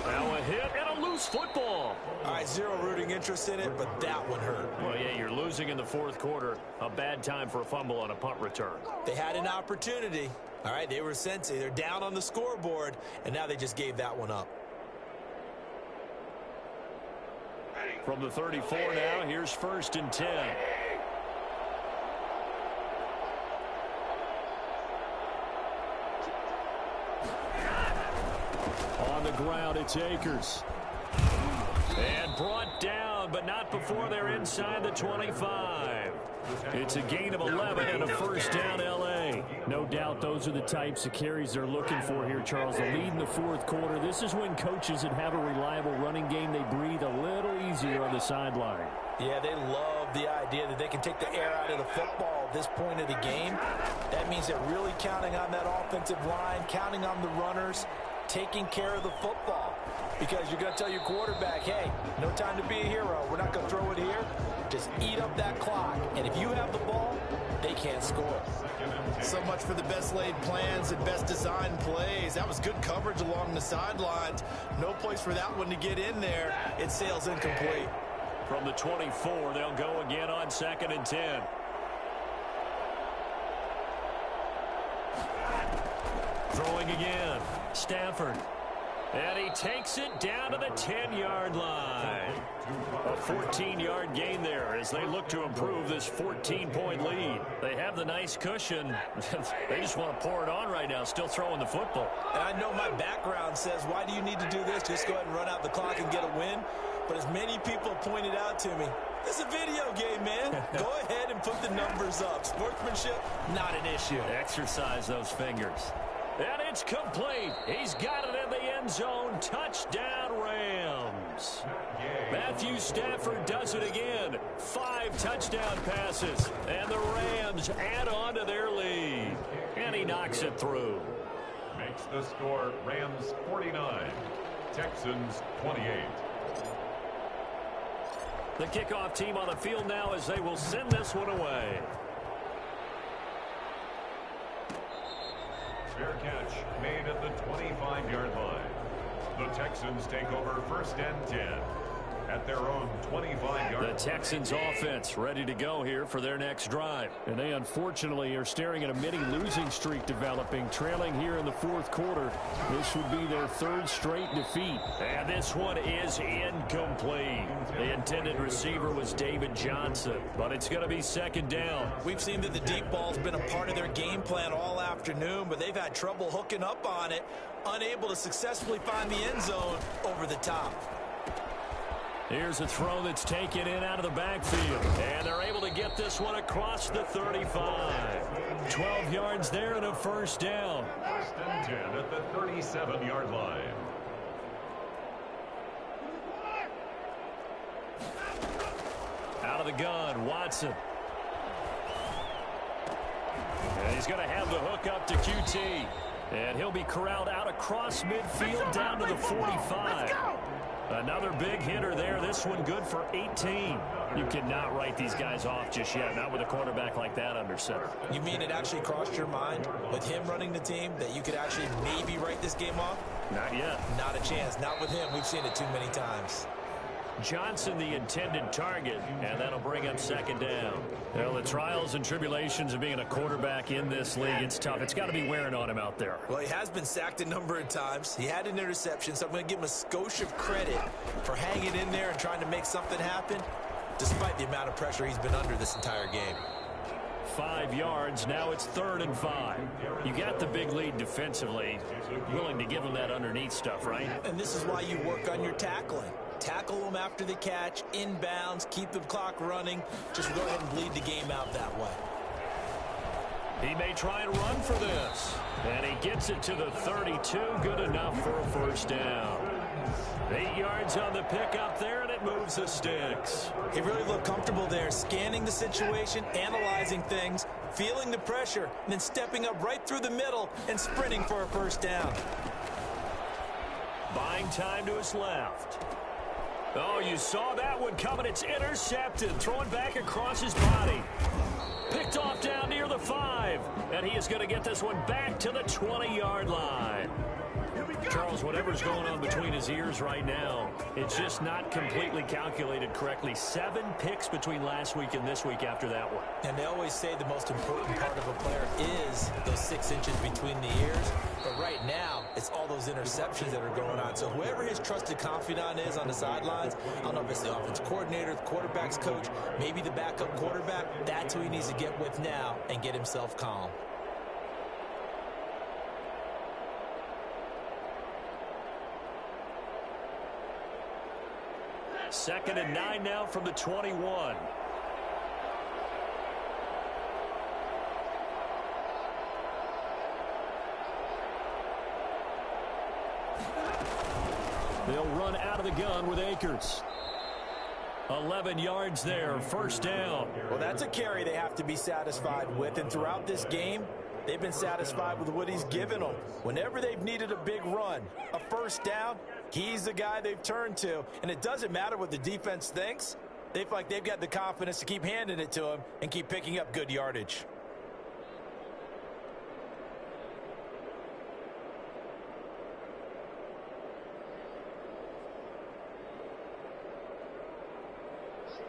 Now a hit and a loose football. All right, zero rooting interest in it, but that one hurt. Well, yeah, you're losing in the 4th quarter. A bad time for a fumble on a punt return. They had an opportunity. All right, they were sensing. They're down on the scoreboard, and now they just gave that one up. From the 34 now, here's 1st and 10. On the ground, it's Akers. And brought down, but not before they're inside the 25. It's a gain of 11 and a 1st down, L.A. No doubt those are the types of carries they're looking for here, Charles. The lead in the 4th quarter. This is when coaches that have a reliable running game, they breathe a little easier on the sideline. Yeah, they love the idea that they can take the air out of the football at this point of the game. That means they're really counting on that offensive line, counting on the runners, taking care of the football. Because you're going to tell your quarterback, hey, no time to be a hero. We're not going to throw it here. Just eat up that clock. And if you have the ball, they can't score. So much for the best laid plans and best designed plays. That was good coverage along the sidelines. No place for that one to get in there. It sails incomplete. From the 24, they'll go again on 2nd and 10. Throwing again, Stafford. And he takes it down to the 10-yard line. A 14-yard gain there as they look to improve this 14-point lead. They have the nice cushion. They just want to pour it on right now, still throwing the football. And I know my background says, why do you need to do this? Just go ahead and run out the clock and get a win. But as many people pointed out to me, this is a video game, man. Go ahead and put the numbers up. Sportsmanship, not an issue. Exercise those fingers. And it's complete. He's got it in the end zone. Touchdown, Rams. Matthew Stafford does it again. 5 touchdown passes. And the Rams add on to their lead. And he knocks it through. Makes the score Rams 49, Texans 28. The kickoff team on the field now as they will send this one away. Fair catch made at the 25-yard line. The Texans take over 1st and 10 at their own 25-yard line. The Texans offense ready to go here for their next drive. And they unfortunately are staring at a mini losing streak developing, trailing here in the 4th quarter. This would be their 3rd straight defeat. And this one is incomplete. The intended receiver was David Johnson, but it's going to be 2nd down. We've seen that the deep ball's been a part of their game plan all afternoon, but they've had trouble hooking up on it, unable to successfully find the end zone over the top. Here's a throw that's taken in out of the backfield. And they're able to get this one across the 35. 12 yards there and a 1st down. 1st and 10 at the 37-yard line. Out of the gun, Watson. And he's going to have the hook up to QT. And he'll be corralled out across midfield down to the 45. Another big hitter there. This one good for 18. You cannot write these guys off just yet, not with a quarterback like that under center. You mean it actually crossed your mind with him running the team that you could actually maybe write this game off? Not yet. Not a chance. Not with him. We've seen it too many times. Johnson the intended target, and that'll bring up 2nd down. Well, the trials and tribulations of being a quarterback in this league, it's tough. It's got to be wearing on him out there. Well, he has been sacked a number of times. He had an interception, so I'm going to give him a skosh of credit for hanging in there and trying to make something happen, despite the amount of pressure he's been under this entire game. 5 yards. Now it's 3rd and 5. You got the big lead defensively. Willing to give him that underneath stuff, right? And this is why you work on your tackling. Tackle them after the catch, inbounds, keep the clock running. Just go ahead and bleed the game out that way. He may try and run for this. And he gets it to the 32. Good enough for a 1st down. 8 yards on the pickup there, and it moves the sticks. He really looked comfortable there, scanning the situation, analyzing things, feeling the pressure, and then stepping up right through the middle and sprinting for a 1st down. Buying time to his left. Oh, you saw that one coming. It's intercepted. Thrown back across his body. Picked off down near the 5. And he is going to get this one back to the 20-yard line. Charles, whatever's going on between his ears right now, it's just not completely calculated correctly. 7 picks between last week and this week after that one. And they always say the most important part of a player is those 6 inches between the ears. But right now, it's all those interceptions that are going on. So whoever his trusted confidant is on the sidelines, I don't know if it's the offense coordinator, the quarterback's coach, maybe the backup quarterback, that's who he needs to get with now and get himself calm. 2nd and 9 now from the 21. They'll run out of the gun with Akers. 11 yards there, 1st down. Well, that's a carry they have to be satisfied with, and throughout this game, they've been satisfied with what he's given them. Whenever they've needed a big run, a 1st down, he's the guy they've turned to. And it doesn't matter what the defense thinks. They feel like they've got the confidence to keep handing it to him and keep picking up good yardage.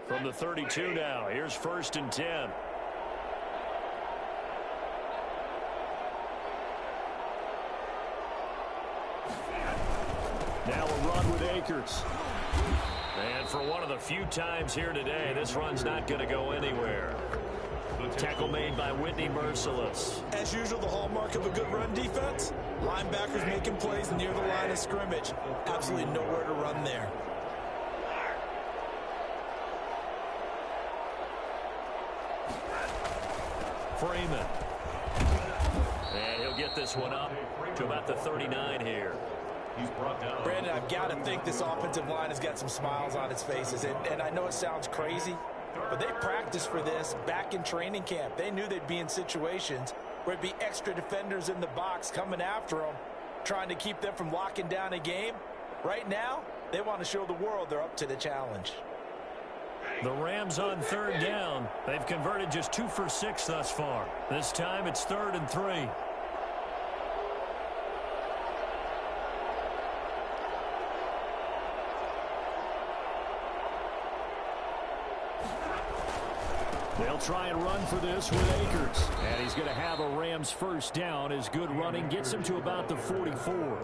From the 32 now, here's 1st and 10. Now a run with Akers. And for one of the few times here today, this run's not going to go anywhere. Tackle made by Whitney Merciless. As usual, the hallmark of a good run defense, linebackers making plays near the line of scrimmage. Absolutely nowhere to run there. Freeman. And he'll get this one up to about the 39 here. He's brought down. Brandon, I've got to think this offensive line has got some smiles on its faces. And I know it sounds crazy, but they practiced for this back in training camp. They knew they'd be in situations where it'd be extra defenders in the box coming after them, trying to keep them from locking down a game. Right now, they want to show the world they're up to the challenge. The Rams on 3rd down. They've converted just 2 for 6 thus far. This time it's 3rd and 3. They'll try and run for this with Akers. And he's going to have a Rams 1st down as good running gets him to about the 44.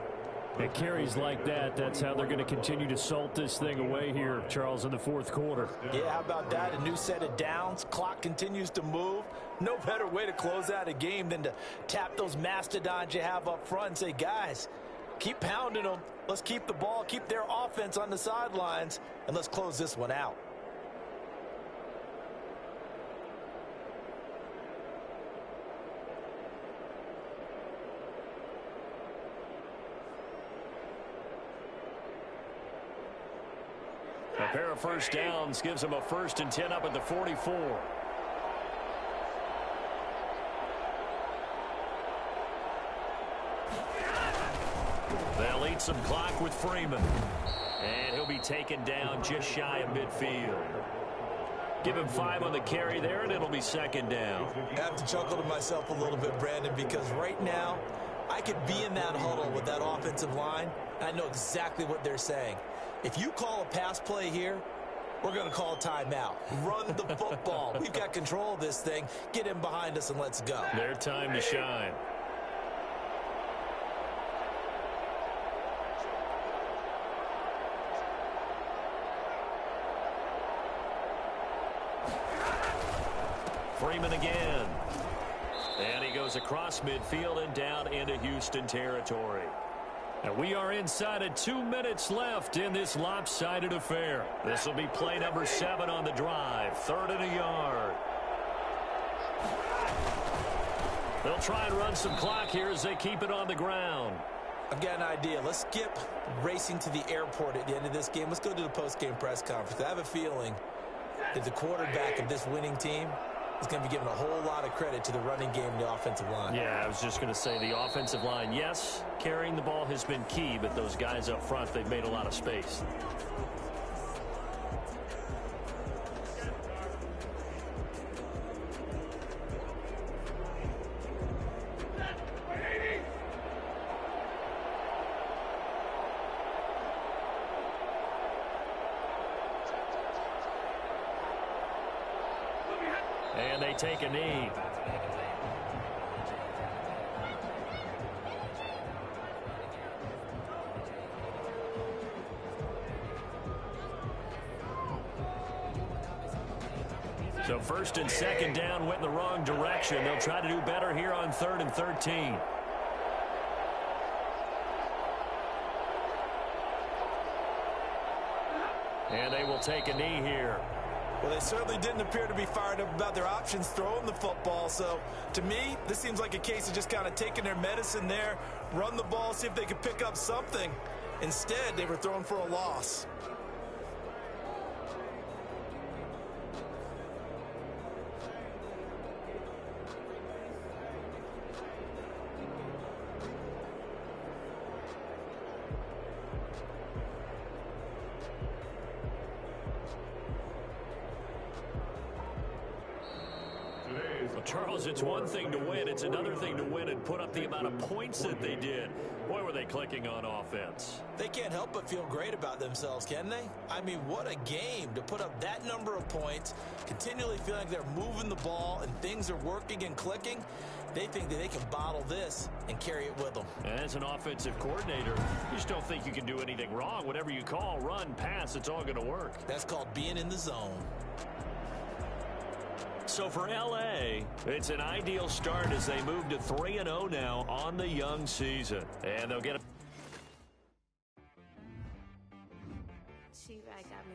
It carries like that. That's how they're going to continue to salt this thing away here, Charles, in the 4th quarter. Yeah, how about that? A new set of downs. Clock continues to move. No better way to close out a game than to tap those mastodons you have up front and say, guys, keep pounding them. Let's keep the ball, keep their offense on the sidelines, and let's close this one out. A pair of 1st downs gives them a 1st and 10 up at the 44. They'll eat some clock with Freeman. And he'll be taken down just shy of midfield. Give him 5 on the carry there, and it'll be 2nd down. I have to chuckle to myself a little bit, Brandon, because right now I could be in that huddle with that offensive line, and I know exactly what they're saying. If you call a pass play here, we're going to call a timeout. Run the football. We've got control of this thing. Get him behind us and let's go. Their time to shine. Freeman again. And he goes across midfield and down into Houston territory. And we are inside of 2 minutes left in this lopsided affair. This will be play number 7 on the drive. 3rd and a yard. They'll try and run some clock here as they keep it on the ground. I've got an idea. Let's skip racing to the airport at the end of this game. Let's go to the post-game press conference. I have a feeling that the quarterback of this winning team is going to be given a whole lot of credit to the running game and the offensive line. Yeah, I was just going to say the offensive line, yes, carrying the ball has been key, but those guys up front, they've made a lot of space. And they take a knee. So 1st and 2nd down went in the wrong direction. They'll try to do better here on 3rd and 13. And they will take a knee here. Well, they certainly didn't appear to be fired up about their options throwing the football. So, to me, this seems like a case of just kind of taking their medicine there, run the ball, see if they could pick up something. Instead, they were throwing for a loss. Well, Charles, it's one thing to win. It's another thing to win and put up the amount of points that they did. Boy, were they clicking on offense. They can't help but feel great about themselves, can they? I mean, what a game to put up that number of points, continually feeling like they're moving the ball and things are working and clicking. They think that they can bottle this and carry it with them. And as an offensive coordinator, you just don't think you can do anything wrong. Whatever you call, run, pass, it's all going to work. That's called being in the zone. So for L.A., it's an ideal start as they move to 3-0 now on the young season. And they'll get a... She-Rag got me.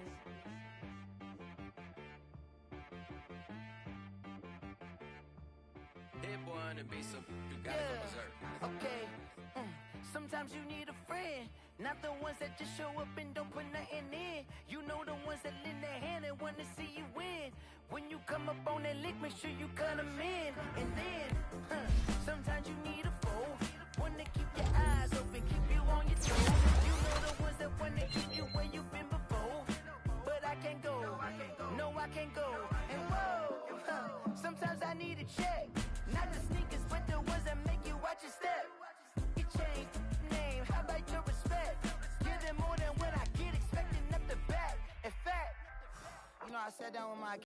Hit boy on the beat, so you gotta go berserk. Okay. Sometimes you need a friend, not the ones that just show up and don't put nothing in. You know the ones that lend their hand and want to see you win. When you come up on that lick, make sure you cut them in. And then, sometimes you need a foe, one to keep your eyes open, keep you on your toes. You know the ones that want to keep you where you've been before. But I can't go, no I can't go. And whoa, sometimes I need a check. Not the sneakers, but the ones that make you watch your step. You change name, how about your respect? Give them more than what I get, expecting up the back. In fact, you know, I sat down with my